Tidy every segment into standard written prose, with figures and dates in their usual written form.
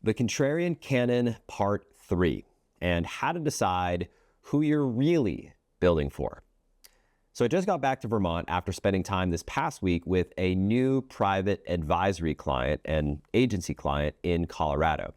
The Contrarian Canon Part 3, and how to decide who you're really building for. So I just got back to Vermont after spending time this past week with a new private advisory client and agency client in Colorado.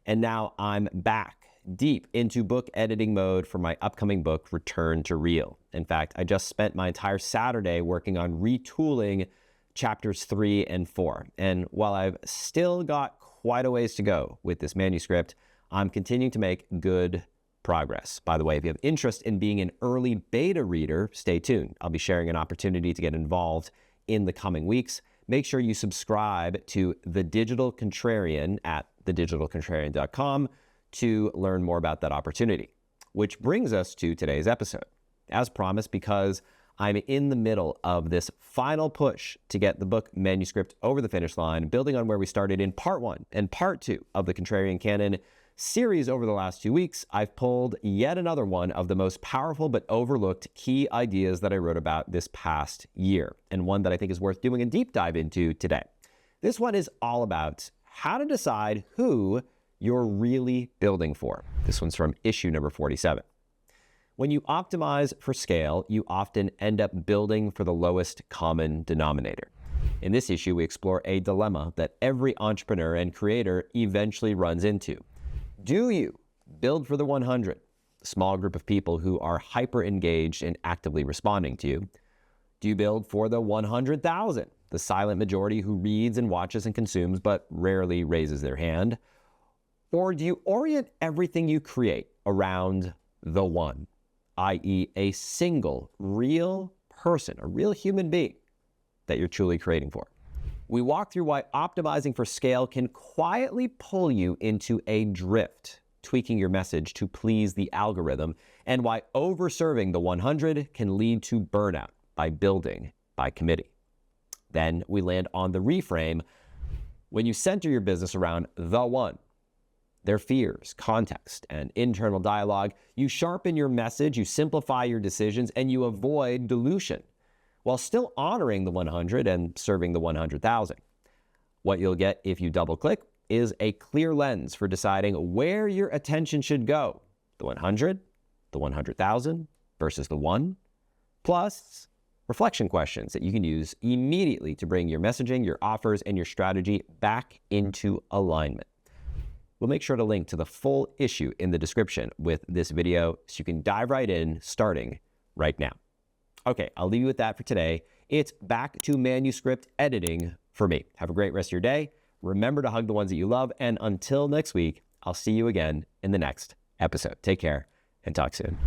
And now I'm back deep into book editing mode for my upcoming book, Return to Real. In fact, I just spent my entire Saturday working on retooling chapters 3 and 4. And while I've still got quite a ways to go with this manuscript, I'm continuing to make good progress. By the way, if you have interest in being an early beta reader, stay tuned. I'll be sharing an opportunity to get involved in the coming weeks. Make sure you subscribe to The Digital Contrarian at thedigitalcontrarian.com to learn more about that opportunity. Which brings us to today's episode. As promised, because I'm in the middle of this final push to get the book manuscript over the finish line, building on where we started in part 1 and part 2 of the Contrarian Canon series over the last 2 weeks, I've pulled yet another one of the most powerful but overlooked key ideas that I wrote about this past year, and one that I think is worth doing a deep dive into today. This one is all about how to decide who you're really building for. This one's from issue number 47. When you optimize for scale, you often end up building for the lowest common denominator. In this issue, we explore a dilemma that every entrepreneur and creator eventually runs into. Do you build for the 100, the small group of people who are hyper-engaged and actively responding to you? Do you build for the 100,000, the silent majority who reads and watches and consumes but rarely raises their hand? Or do you orient everything you create around the one, i.e. a single real person, a real human being that you're truly creating for? We walk through why optimizing for scale can quietly pull you into a drift, tweaking your message to please the algorithm, and why overserving the 100 can lead to burnout by building by committee. Then we land on the reframe. When you center your business around the one, their fears, context, and internal dialogue, you sharpen your message, you simplify your decisions, and you avoid dilution, while still honoring the 100 and serving the 100,000. What you'll get if you double-click is a clear lens for deciding where your attention should go, the 100, the 100,000 versus the one, plus reflection questions that you can use immediately to bring your messaging, your offers, and your strategy back into alignment. We'll make sure to link to the full issue in the description with this video so you can dive right in starting right now. Okay, I'll leave you with that for today. It's back to manuscript editing for me. Have a great rest of your day. Remember to hug the ones that you love. And until next week, I'll see you again in the next episode. Take care and talk soon.